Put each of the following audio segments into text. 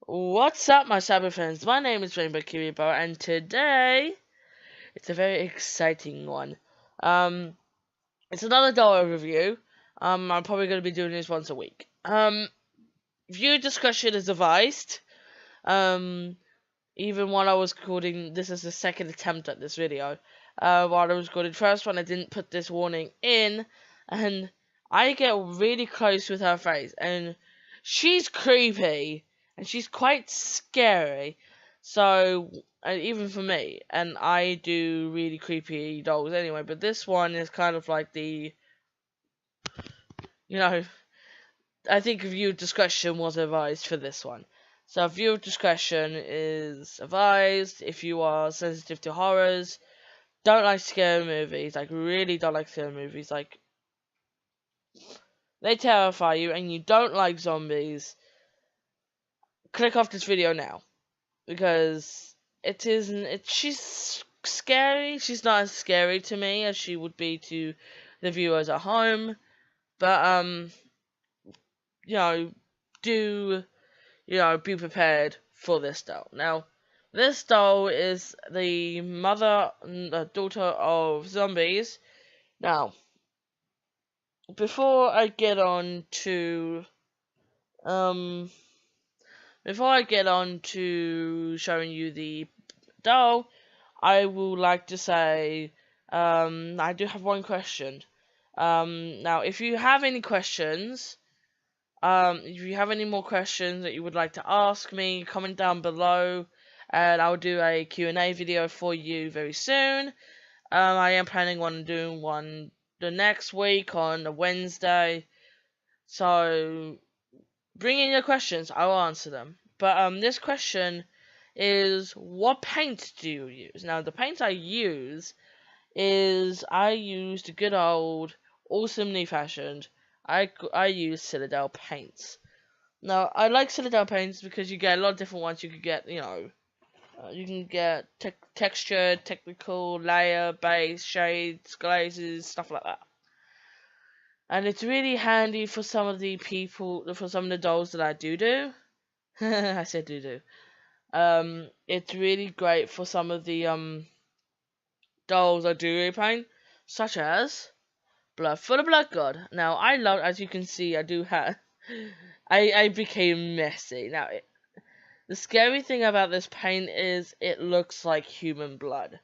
What's up, my cyber friends? My name is Rainbow Kiribo, and today it's a very exciting one. Um, it's another dollar review. I'm probably going to be doing this once a week. Viewer discretion is advised. Um, Even while I was recording, this is the second attempt at this video. While I was recording the first one, I didn't put this warning in, and I get really close with her face, and she's creepy, and she's quite scary. So, even for me, and I do really creepy dolls anyway, but this one is kind of like you know, I think viewer discretion was advised for this one. So viewer discretion is advised if you are sensitive to horrors, don't like scary movies, like really don't like scary movies, like they terrify you and you don't like zombies, click off this video now. Because she's scary, she's not as scary to me as she would be to the viewers at home. But you know, do be prepared for this doll. Now, this doll is the daughter of zombies. Now, before I get on to showing you the doll, I would like to say, I do have one question. Now, if you have any questions, if you have any more questions that you would like to ask me, comment down below, and I'll do a Q&A video for you very soon. I am planning on doing one the next week on a Wednesday, so bring in your questions, I'll answer them. But this question is, what paint do you use? Now, the paint I use is, I use the good old, awesomely fashioned, I use Citadel paints. Now, I like Citadel paints because you get a lot of different ones. You could get, you can get texture, technical, layer, base, shades, glazes, stuff like that. And it's really handy for some of the dolls that I do. I said do. It's really great for some of the dolls I do repaint, such as Blood for the Blood God. Now, as you can see, I do have, I became messy. Now, the scary thing about this paint is it looks like human blood.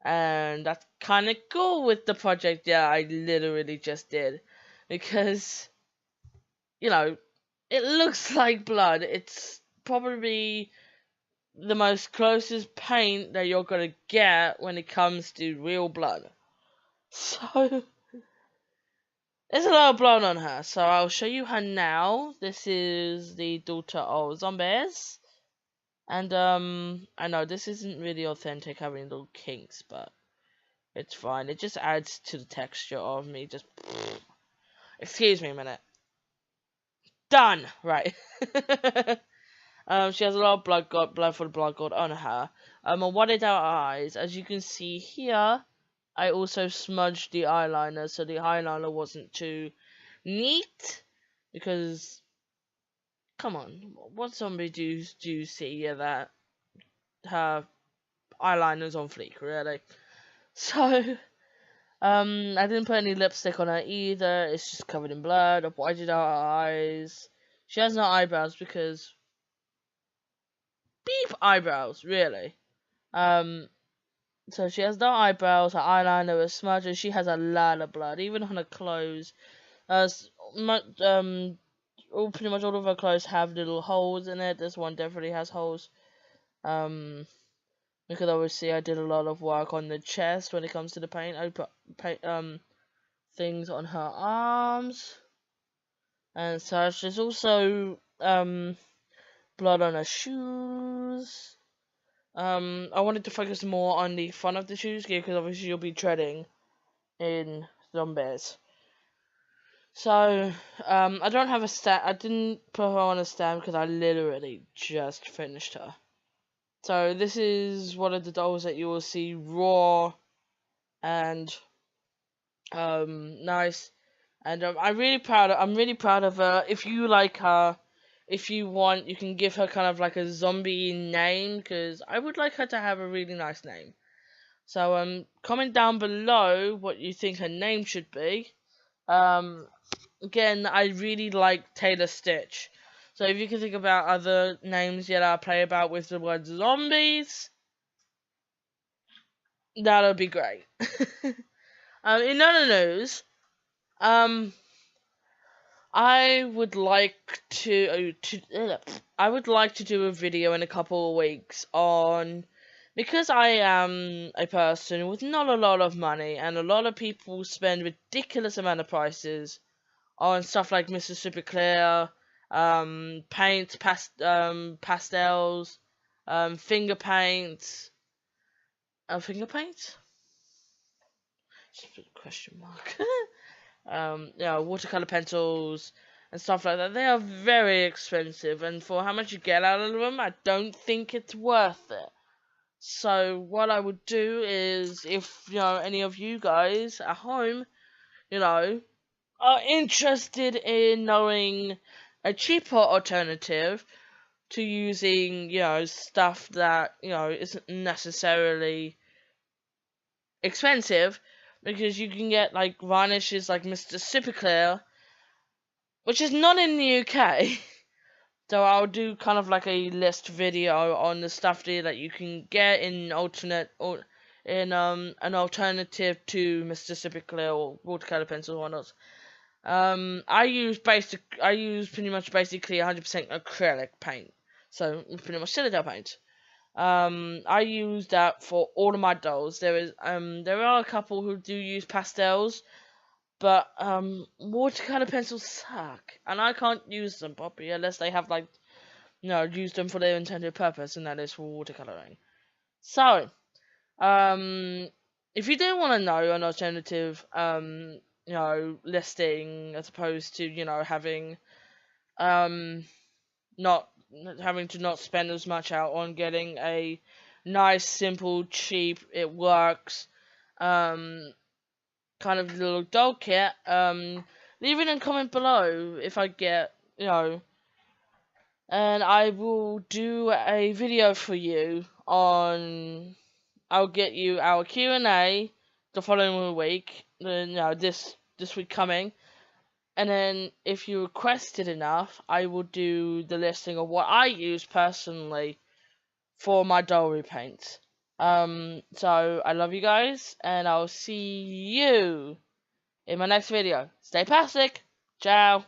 And that's kind of cool with the project, I literally just did. Because, it looks like blood. It's probably the most closest paint that you're gonna get when it comes to real blood. So, there's a lot of blood on her, so I'll show you her now. This is the daughter of zombies. And, I know this isn't really authentic having little kinks, but it's fine. It just adds to the texture of me just... Excuse me a minute. Done! Right. She has a lot of blood for the blood god on her. On one-eyed eyes, as you can see here, I also smudged the eyeliner, so the eyeliner wasn't too neat. Because, come on, what zombie do you see that her eyeliner's on fleek, really? So, I didn't put any lipstick on her either. It's just covered in blood. I've whited out her eyes. She has no eyebrows because... Beep eyebrows, really. So she has no eyebrows, her eyeliner is smudged, and she has a lot of blood, even on her clothes. Pretty much all of her clothes have little holes in it. This one definitely has holes. Because obviously I did a lot of work on the chest when it comes to the paint. I put things on her arms and such. There's also blood on her shoes. I wanted to focus more on the front of the shoes because obviously you'll be treading in zombies. So, I don't have a stand. I didn't put her on a stand because I literally just finished her. So this is one of the dolls that you will see raw and nice. And I'm really proud of her. If you like her, if you want, you can give her kind of like a zombie name, because I would like her to have a really nice name. So comment down below what you think her name should be. Again, I really like Taylor Stitch. So if you can think about other names that I play about with the word zombies, that'll be great. In other news, I would like I would like to do a video in a couple of weeks on, because I am a person with not a lot of money, and a lot of people spend ridiculous amount of prices on stuff like Mississippi Clear, paints, pastels, finger paints, finger paints? Question mark. Watercolor pencils and stuff like that. They are very expensive, and for how much you get out of them, I don't think it's worth it. So what I would do is, if any of you guys at home, are interested in knowing a cheaper alternative to using, stuff that, isn't necessarily expensive, because you can get like varnishes like Mississippi Clear, which is not in the UK. So I'll do kind of like a list video on the stuff there that you can get in an alternative to Mississippi Clear or watercolor pencils or whatnot. I use pretty much basically 100% acrylic paint, so pretty much Citadel paint. I use that for all of my dolls. There are a couple who do use pastels, but watercolor pencils suck, and I can't use them properly unless they have used them for their intended purpose, and that is for watercoloring. So, if you do want to know an alternative, listing, as opposed to having not having to not spend as much out on getting a nice, simple, cheap, it works, kind of little doll kit, leave it in a comment below if I get, and I will do a video for you on, I'll get you our Q&A the following week, this week coming, and then if you request it enough, I will do the listing of what I use personally for my doll repaints. So I love you guys, and I'll see you in my next video. Stay plastic. Ciao.